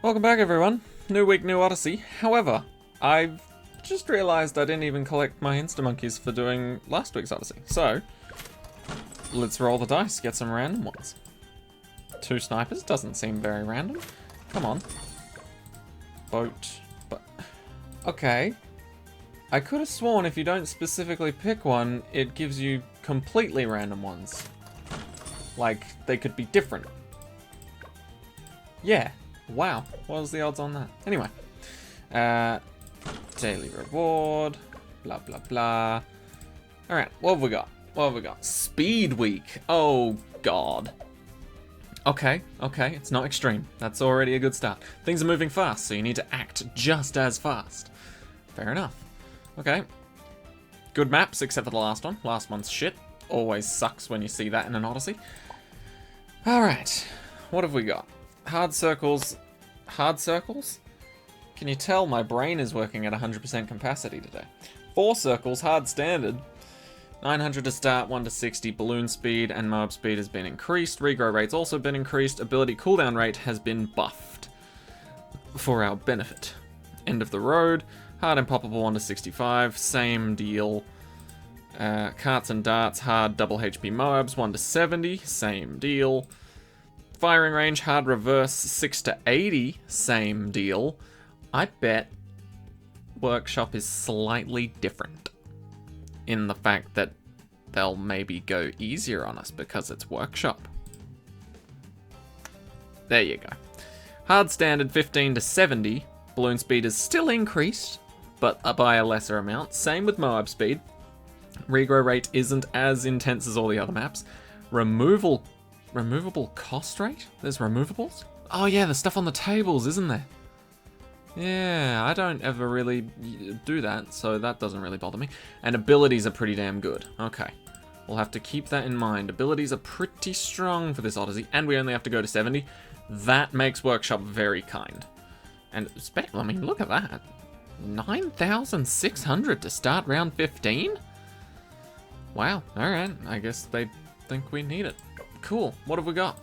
Welcome back, everyone. New week, new Odyssey. However, I've just realised I didn't even collect my insta-monkeys for doing last week's Odyssey. So, let's roll the dice, get some random ones. 2 snipers doesn't seem very random. Come on. Boat. But okay. I could have sworn if you don't specifically pick one, it gives you completely random ones. Like, they could be different. Yeah. Wow. What was the odds on that? Anyway. Daily reward. Blah, blah, blah. Alright, what have we got? What have we got? Speed week. Oh, God. Okay, it's not extreme. That's already a good start. Things are moving fast, so you need to act just as fast. Fair enough. Okay. Good maps, except for the last one. Last one's shit. Always sucks when you see that in an Odyssey. Alright. What have we got? Hard circles. Hard circles? Can you tell my brain is working at 100% capacity today? 4 circles, hard standard. 900 to start, 1 to 60. Balloon speed and mob speed has been increased. Regrow rate's also been increased. Ability cooldown rate has been buffed for our benefit. End of the road. Hard and poppable 1 to 65. Same deal. Carts and darts, hard double HP Moabs 1 to 70. Same deal. Firing range, hard reverse 6 to 80. Same deal. I bet Workshop is slightly different in the fact that they'll maybe go easier on us because it's Workshop. There you go. Hard standard 15 to 70. Balloon speed is still increased, but by a lesser amount. Same with Moab speed. Regrow rate isn't as intense as all the other maps. Removable cost rate? There's removables? Oh yeah, the stuff on the tables, isn't there? Yeah, I don't ever really do that, so that doesn't really bother me. And abilities are pretty damn good. Okay. We'll have to keep that in mind. Abilities are pretty strong for this Odyssey, and we only have to go to 70. That makes Workshop very kind. And, I mean, look at that. 9,600 to start round 15? Wow, alright. I guess they think we need it. Cool. What have we got?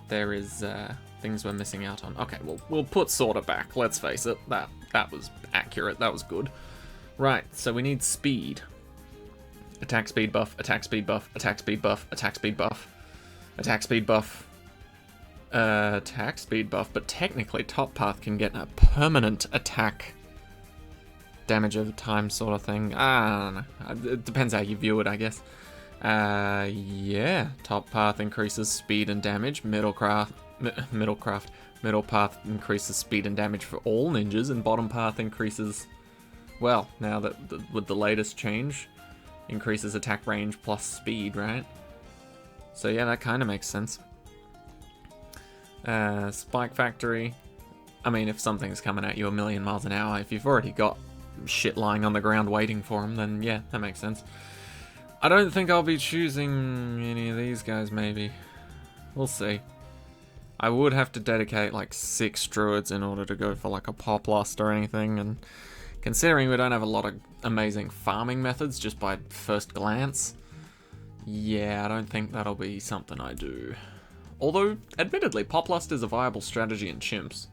There is things we're missing out on. Okay, we'll put sorta back. Let's face it. That was accurate. That was good. Right, so we need speed. Attack speed buff, attack speed buff, attack speed buff, attack speed buff, attack speed buff, attack speed buff, but technically Top Path can get a permanent attack damage over time sort of thing. I don't know. It depends how you view it, I guess. Yeah. Top Path increases speed and damage. Middle path increases speed and damage for all ninjas, and bottom path increases, well, now that with the latest change, increases attack range plus speed, right? So yeah, that kind of makes sense. Spike Factory. I mean, if something's coming at you a million miles an hour, if you've already got shit lying on the ground waiting for him, then yeah, that makes sense. I don't think I'll be choosing any of these guys, maybe. We'll see. I would have to dedicate like 6 druids in order to go for like a pop lust or anything, and considering we don't have a lot of amazing farming methods just by first glance, yeah, I don't think that'll be something I do. Although, admittedly, pop lust is a viable strategy in chimps.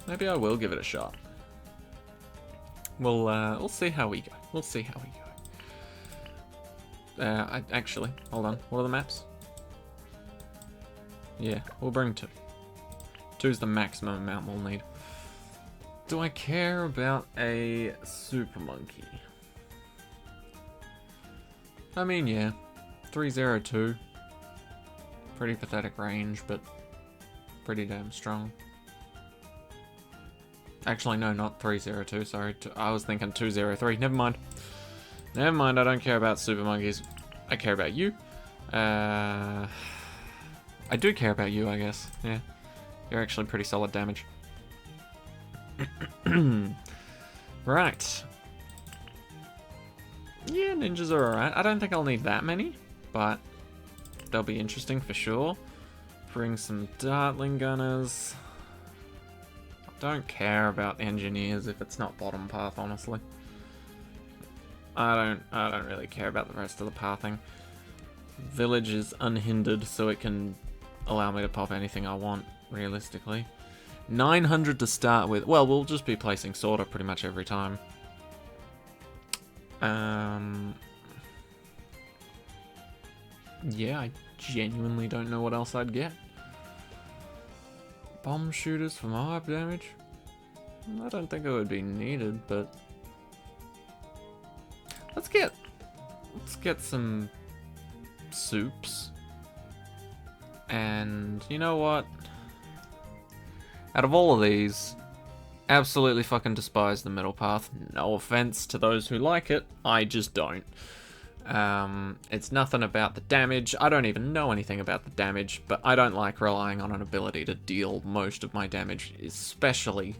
Maybe I will give it a shot. We'll see how we go. We'll see how we go. Actually, hold on. What are the maps? Yeah, we'll bring 2. 2's the maximum amount we'll need. Do I care about a super monkey? I mean, yeah. 302. Pretty pathetic range, but pretty damn strong. Actually, no, not 302, sorry. I was thinking 203. Never mind. Never mind, I don't care about super monkeys. I care about you. I do care about you, I guess. Yeah. You're actually pretty solid damage. Right. Yeah, ninjas are alright. I don't think I'll need that many, but they'll be interesting for sure. Bring some Dartling Gunners. Don't care about engineers if it's not bottom path, honestly. I don't really care about the rest of the pathing. Village is unhindered, so it can allow me to pop anything I want, realistically. 900 to start with. Well, we'll just be placing sorter pretty much every time. Yeah, I genuinely don't know what else I'd get. Bomb shooters for mob damage? I don't think it would be needed, but let's get some soups. And you know what? Out of all of these, absolutely fucking despise the middle path. No offense to those who like it, I just don't. It's nothing about the damage. I don't even know anything about the damage, but I don't like relying on an ability to deal most of my damage, especially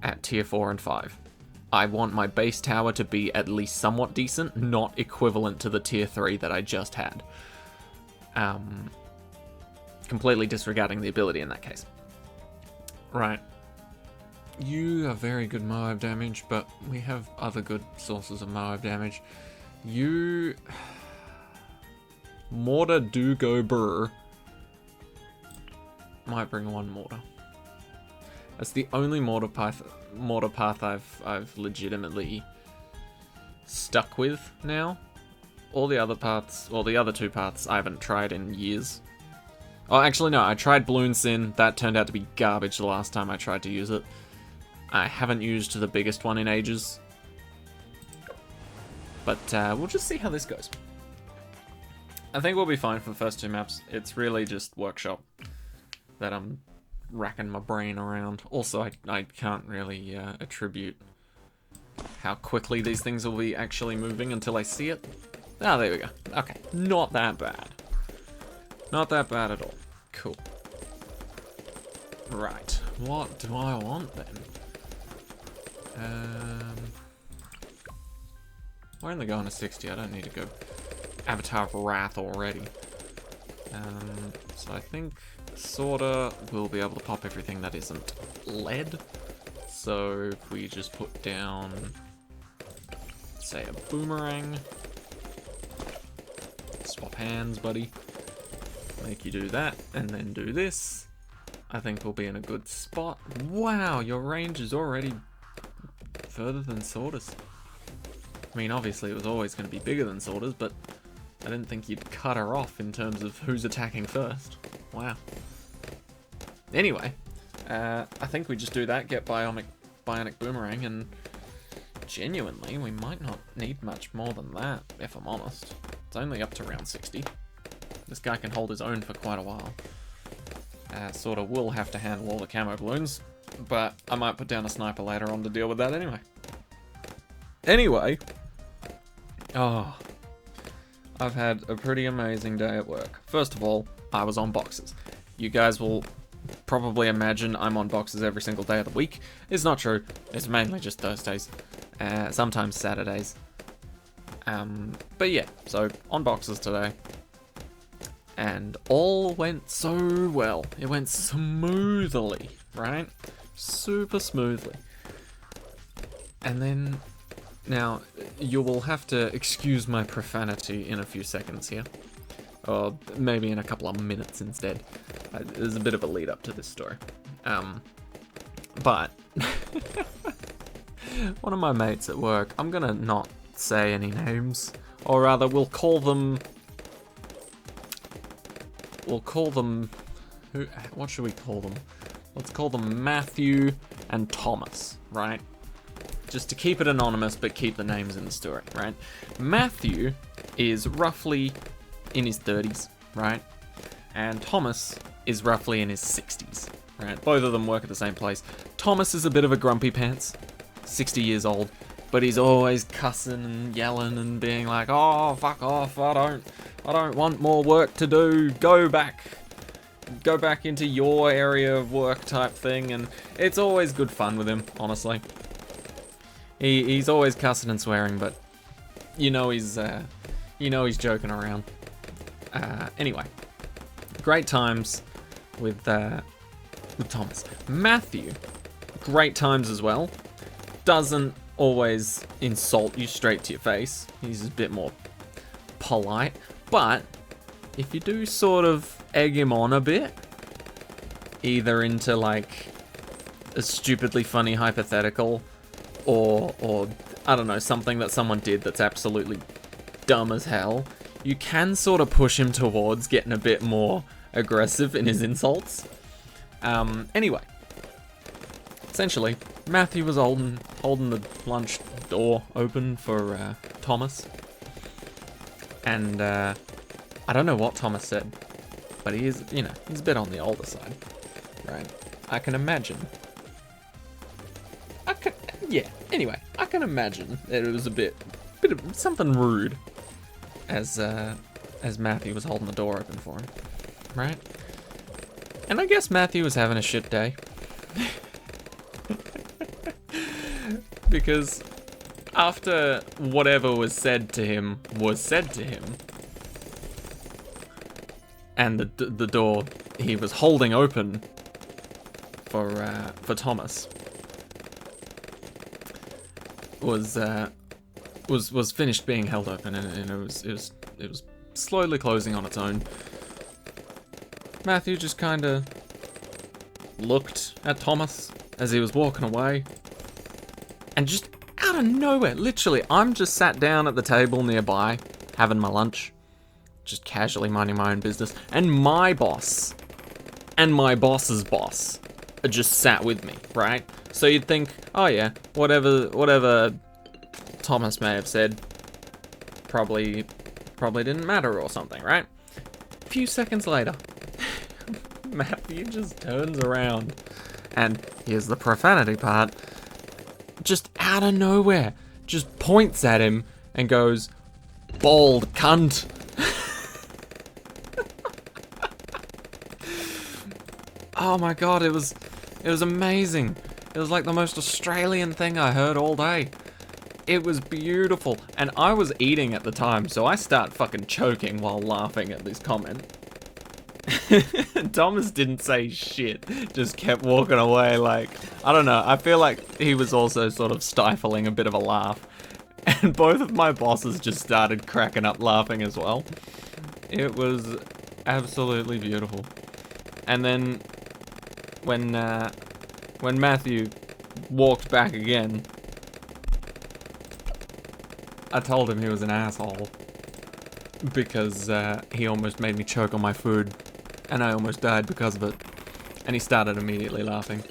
at tier 4 and 5. I want my base tower to be at least somewhat decent, not equivalent to the tier 3 that I just had. Completely disregarding the ability in that case. Right. You are very good Moab damage, but we have other good sources of Moab damage. You... Mortar do go brr. Might bring one mortar. That's the only mortar path I've legitimately stuck with now. All the other paths, or the other two paths, I haven't tried in years. Oh, actually no, I tried Bloon Sin. That turned out to be garbage the last time I tried to use it. I haven't used the biggest one in ages. But we'll just see how this goes. I think we'll be fine for the first two maps. It's really just Workshop that I'm racking my brain around. Also, I can't really attribute how quickly these things will be actually moving until I see it. Ah, there we go. Okay, not that bad. Not that bad at all. Cool. Right, what do I want then? We're only going to 60. I don't need to go Avatar of Wrath already. So I think sorta we'll be able to pop everything that isn't lead. So if we just put down, say, a boomerang. Swap hands, buddy. Make you do that, and then do this. I think we'll be in a good spot. Wow, your range is already further than Sorter's. I mean, obviously it was always going to be bigger than Sorter's, but I didn't think you'd cut her off in terms of who's attacking first. Wow. Anyway, I think we just do that, get Bionic Boomerang, and genuinely, we might not need much more than that, if I'm honest. It's only up to round 60. This guy can hold his own for quite a while. Sorta will have to handle all the camo balloons, but I might put down a sniper later on to deal with that anyway. Anyway, oh, I've had a pretty amazing day at work. First of all, I was on boxes. You guys will probably imagine I'm on boxes every single day of the week. It's not true. It's mainly just Thursdays, sometimes Saturdays. But yeah, so on boxes today. And all went so well. It went smoothly, right? Super smoothly. And then, now, you will have to excuse my profanity in a few seconds here. Or maybe in a couple of minutes instead. There's a bit of a lead up to this story. But, one of my mates at work, I'm gonna not say any names. Or rather, we'll call them, what should we call them? Let's call them Matthew and Thomas, right? Just to keep it anonymous, but keep the names in the story, right? Matthew is roughly in his 30s, right? And Thomas is roughly in his 60s, right? Both of them work at the same place. Thomas is a bit of a grumpy pants, 60 years old, but he's always cussing and yelling and being like, oh, fuck off, I don't want more work to do, go back into your area of work type thing, and it's always good fun with him, honestly. He's always cussing and swearing, but you know he's joking around. Anyway, great times with Thomas. Matthew, great times as well. Doesn't always insult you straight to your face. He's a bit more polite, but if you do sort of egg him on a bit. Either into, like, a stupidly funny hypothetical, or I don't know, something that someone did that's absolutely dumb as hell. You can sort of push him towards getting a bit more aggressive in his insults. Anyway. Essentially, Matthew was holding the lunch door open for Thomas. And I don't know what Thomas said, but he is, you know, he's a bit on the older side, right? I can imagine. Anyway, I can imagine that it was a bit of something rude as Matthew was holding the door open for him, right? And I guess Matthew was having a shit day. Because after whatever was said to him, and the door he was holding open for Thomas was finished being held open, and it was slowly closing on its own. Matthew just kind of looked at Thomas as he was walking away, and just out of nowhere, literally, I'm just sat down at the table nearby, having my lunch, just casually minding my own business, and my boss and my boss's boss are just sat with me, right? So you'd think, oh yeah, whatever Thomas may have said probably didn't matter or something, right? A few seconds later, Matthew just turns around, and here's the profanity part, just out of nowhere, just points at him and goes, "Bald cunt." Oh my god, it was amazing. It was like the most Australian thing I heard all day. It was beautiful, and I was eating at the time, so I start fucking choking while laughing at this comment. Thomas didn't say shit, just kept walking away like, I don't know, I feel like he was also sort of stifling a bit of a laugh. And both of my bosses just started cracking up laughing as well. It was absolutely beautiful. And then when Matthew walked back again, I told him he was an asshole because he almost made me choke on my food, and I almost died because of it. And he started immediately laughing.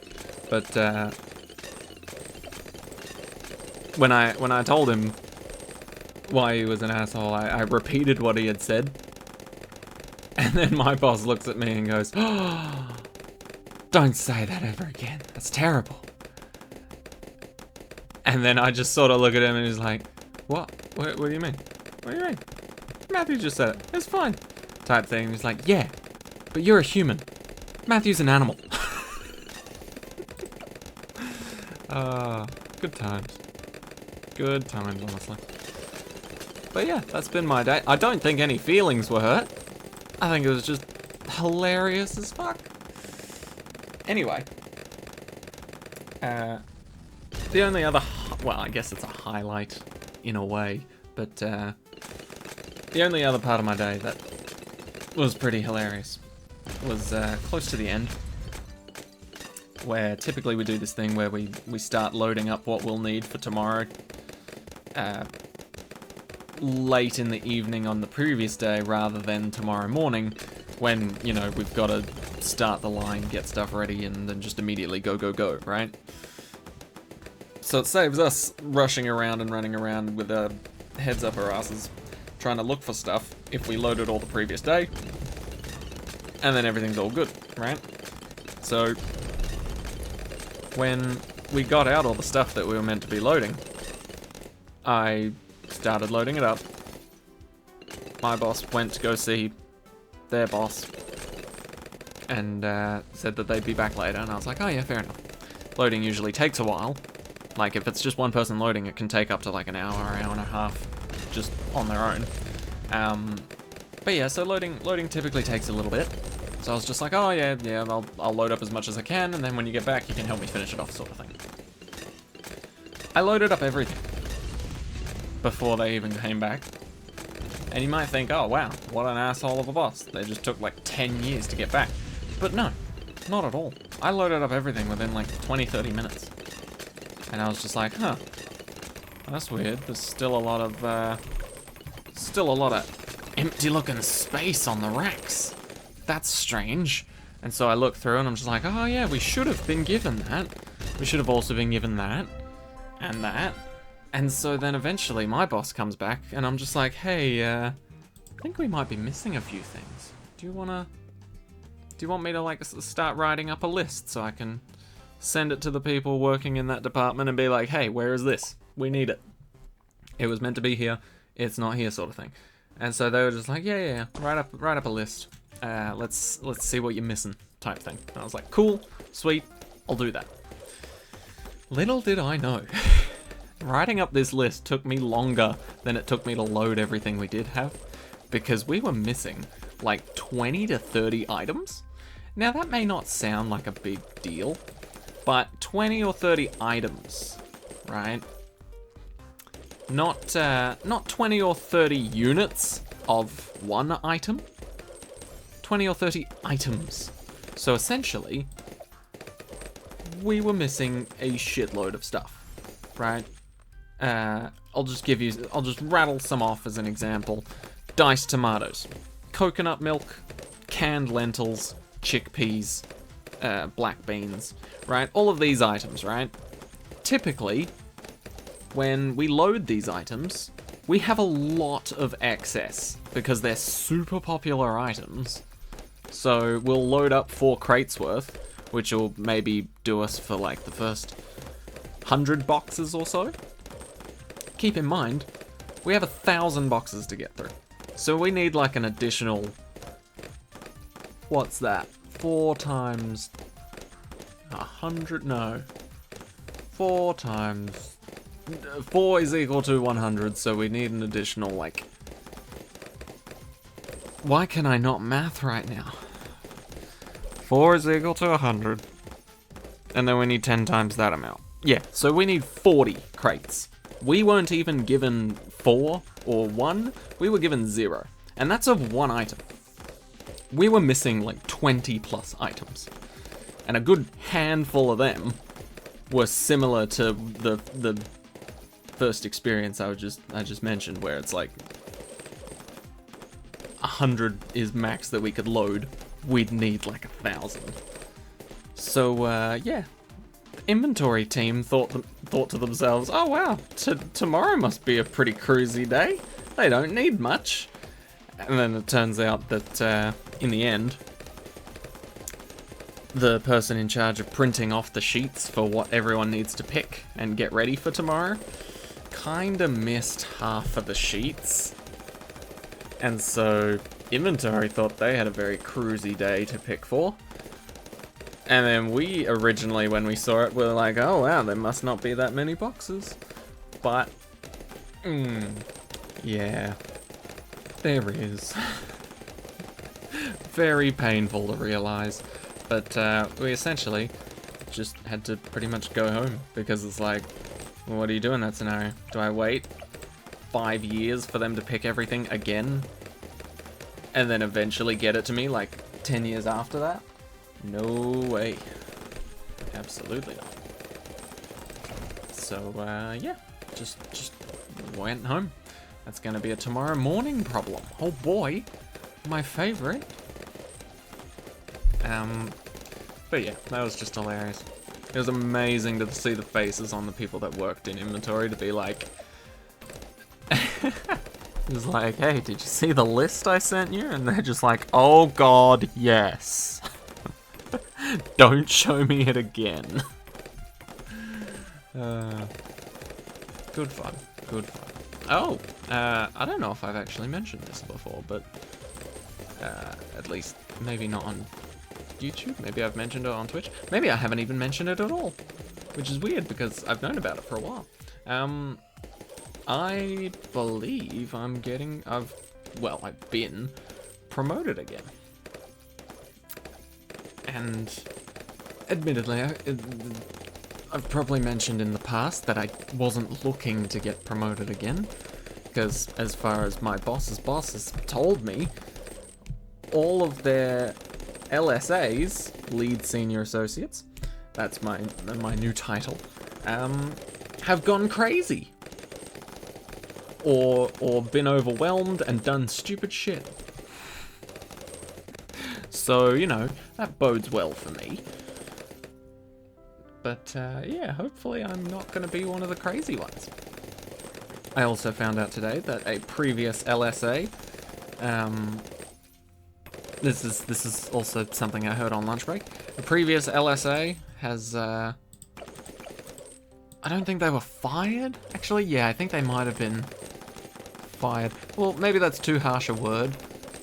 But when I told him why he was an asshole, I repeated what he had said. And then my boss looks at me and goes, "Oh, don't say that ever again. That's terrible." And then I just sort of look at him and he's like, What do you mean? What do you mean? Matthew just said it. It's fine. Type thing. And he's like, "Yeah, but you're a human. Matthew's an animal." Good times. Good times, honestly. But yeah, that's been my day. I don't think any feelings were hurt. I think it was just hilarious as fuck. Anyway. The only other... well, I guess it's a highlight in a way. But the only other part of my day that was pretty hilarious was close to the end, where typically we do this thing where we start loading up what we'll need for tomorrow late in the evening on the previous day rather than tomorrow morning when, you know, we've got to start the line, get stuff ready, and then just immediately go, right? So it saves us rushing around and running around with our heads up our asses trying to look for stuff if we loaded all the previous day, and then everything's all good, right? So when we got out all the stuff that we were meant to be loading, I started loading it up. My boss went to go see their boss and said that they'd be back later, and I was like, oh yeah, fair enough. Loading usually takes a while. Like, if it's just one person loading, it can take up to like an hour and a half just on their own. But yeah, so loading typically takes a little bit. So I was just like, oh yeah, I'll load up as much as I can, and then when you get back, you can help me finish it off, sort of thing. I loaded up everything before they even came back. And you might think, oh wow, what an asshole of a boss. They just took like 10 years to get back. But no, not at all. I loaded up everything within like 20-30 minutes. And I was just like, huh, that's weird. There's still a lot of empty looking space on the racks. That's strange. And so I looked through and I'm just like, oh yeah, we should have been given that. We should have also been given that. And that. And so then eventually my boss comes back and I'm just like, hey, I think we might be missing a few things. Do you want me to like start writing up a list so I can send it to the people working in that department and be like, hey, where is this? We need it. It was meant to be here. It's not here, sort of thing. And so they were just like, yeah, write up a list. Let's see what you're missing, type thing. And I was like, cool, sweet, I'll do that. Little did I know, writing up this list took me longer than it took me to load everything we did have, because we were missing like 20 to 30 items. Now that may not sound like a big deal, but 20 or 30 items, right? Not 20 or 30 units of one item. 20 or 30 items. So essentially, we were missing a shitload of stuff, right? I'll just rattle some off as an example. Diced tomatoes, coconut milk, canned lentils, chickpeas, black beans, right? All of these items, right? Typically, when we load these items, we have a lot of excess because they're super popular items. So we'll load up 4 crates worth, which will maybe do us for like the first 100 boxes or so. Keep in mind, we have 1,000 boxes to get through. So we need like an additional, what's that? 4 times 100, no. 4 times, 4 is equal to 100, so we need an additional like, why can I not math right now? 4 is equal to 100. And then we need 10 times that amount. Yeah, so we need 40 crates. We weren't even given 4 or 1, we were given 0. And that's of 1 item. We were missing like 20 plus items. And a good handful of them were similar to the first experience I just mentioned, where it's like 100 is max that we could load. We'd need like 1,000. So yeah, the inventory team thought to themselves, oh wow, tomorrow must be a pretty cruisy day. They don't need much. And then it turns out that in the end, the person in charge of printing off the sheets for what everyone needs to pick and get ready for tomorrow kinda missed half of the sheets. And so inventory thought they had a very cruisy day to pick for. And then we originally, when we saw it, were like, oh wow, there must not be that many boxes. But, yeah, there is. Very painful to realize. But we essentially just had to pretty much go home, because it's like, well, what do you do in that scenario? Do I wait 5 years for them to pick everything again? And then eventually get it to me like 10 years after that? No way. Absolutely not. So, yeah, just went home. That's gonna be a tomorrow morning problem. Oh boy, my favorite. But yeah, that was just hilarious. It was amazing to see the faces on the people that worked in inventory to be like, it was like, hey, did you see the list I sent you? And they're just like, oh god, yes. Don't show me it again. Good fun, good fun. Oh, I don't know if I've actually mentioned this before, but at least maybe not on YouTube. Maybe I've mentioned it on Twitch. Maybe I haven't even mentioned it at all, which is weird because I've known about it for a while. I believe I've been promoted again. And admittedly, I've probably mentioned in the past that I wasn't looking to get promoted again. Because as far as my boss's boss has told me, all of their LSAs, lead senior associates, that's my new title, have gone crazy. Or been overwhelmed and done stupid shit. So, you know, that bodes well for me. But, yeah, hopefully I'm not going to be one of the crazy ones. I also found out today that a previous LSA, this is also something I heard on lunch break. A previous LSA has, I don't think they were fired. Actually, yeah, I think they might have been fired. Well, maybe that's too harsh a word.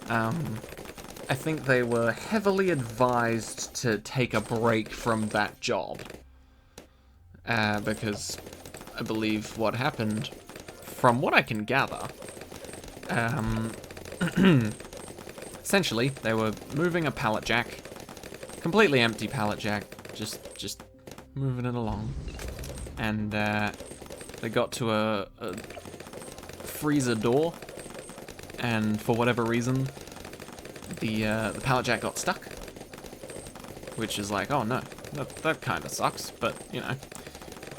I think they were heavily advised to take a break from that job. Because I believe what happened, from what I can gather, essentially they were moving a pallet jack, completely empty pallet jack, just moving it along, and they got to a freezer door, and for whatever reason, the pallet jack got stuck, which is like, oh no, that kind of sucks, but you know,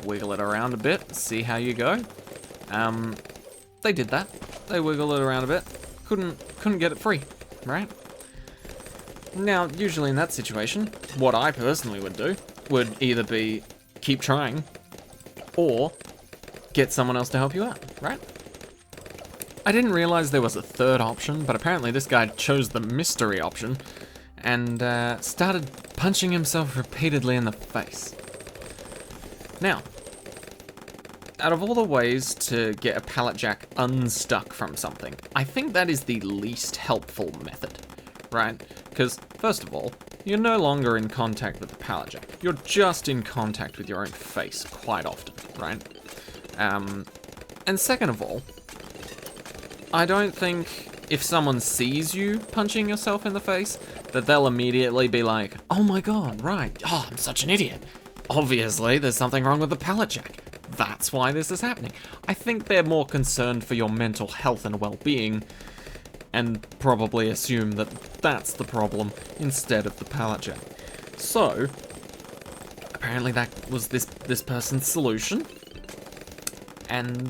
wiggle it around a bit, see how you go. They did that. They wiggled it around a bit. Couldn't get it free, right? Now, usually in that situation, what I personally would do would either be keep trying or get someone else to help you out, right? I didn't realize there was a third option, but apparently this guy chose the mystery option and started punching himself repeatedly in the face. Now, out of all the ways to get a pallet jack unstuck from something, I think that is the least helpful method, right? Because, first of all, you're no longer in contact with the pallet jack. You're just in contact with your own face quite often, right? And second of all, I don't think if someone sees you punching yourself in the face, that they'll immediately be like, oh my god, right, oh, I'm such an idiot. Obviously, there's something wrong with the pallet jack. That's why this is happening. I think they're more concerned for your mental health and well-being, and probably assume that that's the problem instead of the pallet jack. So, apparently that was this person's solution, and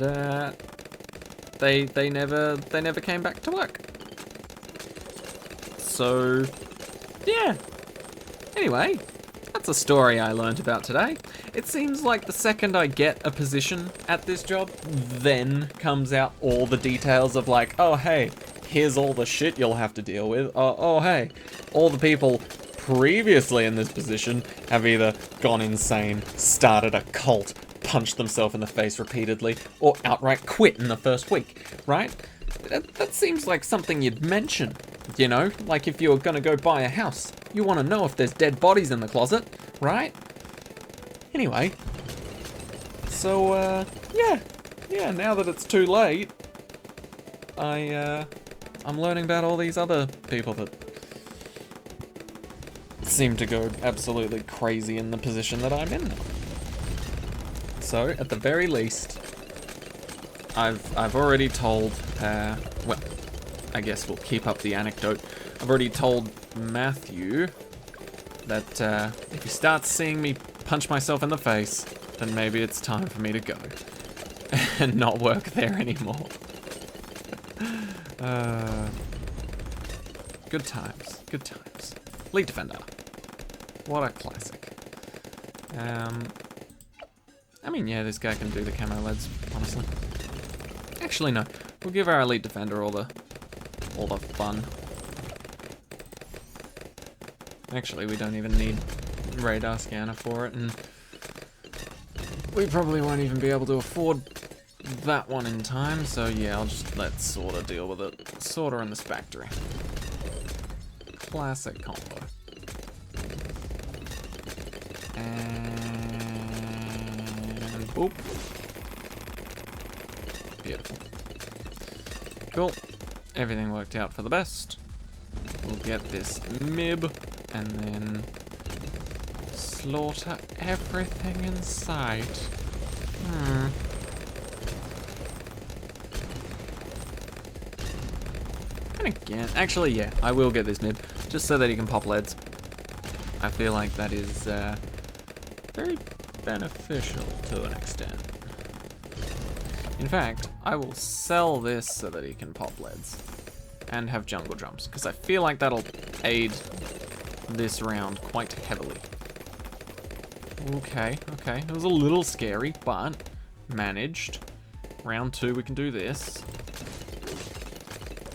they never came back to work. So, yeah. Anyway, that's a story I learned about today. It seems like the second I get a position at this job, then comes out all the details of like, oh hey, here's all the shit you'll have to deal with. Oh hey, all the people previously in this position have either gone insane, started a cult, punched themselves in the face repeatedly, or outright quit in the first week, right? That seems like something you'd mention, you know? Like if you were gonna go buy a house, you want to know if there's dead bodies in the closet, right? Anyway, so, yeah, now that it's too late, I'm learning about all these other people that seem to go absolutely crazy in the position that I'm in. So, at the very least, I've already told, well, I guess we'll keep up the anecdote. I've already told Matthew that if he starts seeing me punch myself in the face, then maybe it's time for me to go and not work there anymore. Good times, good times. Lead Defender. What a classic. I mean, yeah, this guy can do the camo leads, honestly. Actually, no. We'll give our Elite Defender all the fun. Actually, we don't even need radar scanner for it, and we probably won't even be able to afford that one in time, so yeah, I'll just let Sorter deal with it. Sorter in this factory. Classic combo. And boop. Beautiful. Cool. Everything worked out for the best. We'll get this MIB, and then slaughter everything in sight. Then again, actually, yeah, I will get this mid, just so that he can pop leads. I feel like that is very beneficial to an extent. In fact, I will sell this so that he can pop leads and have jungle jumps, because I feel like that'll aid this round quite heavily. Okay, okay, it was a little scary, but managed. Round 2, we can do this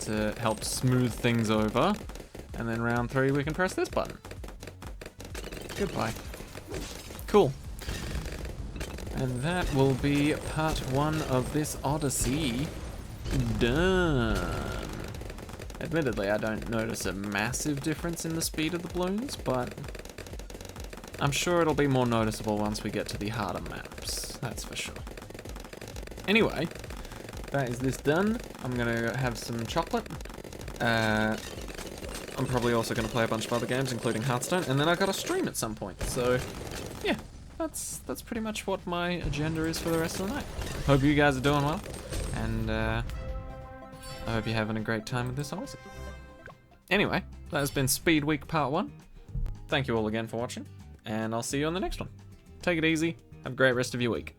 to help smooth things over, and then round 3, we can press this button. Goodbye. Cool. And that will be part 1 of this Odyssey done. Admittedly, I don't notice a massive difference in the speed of the balloons, but I'm sure it'll be more noticeable once we get to the harder maps, that's for sure. Anyway, that is this done. I'm gonna have some chocolate. I'm probably also gonna play a bunch of other games, including Hearthstone, and then I've got to stream at some point, so yeah. That's pretty much what my agenda is for the rest of the night. Hope you guys are doing well, and I hope you're having a great time with this Odyssey. Anyway, that has been Speed Week Part 1. Thank you all again for watching, and I'll see you on the next one. Take it easy, have a great rest of your week.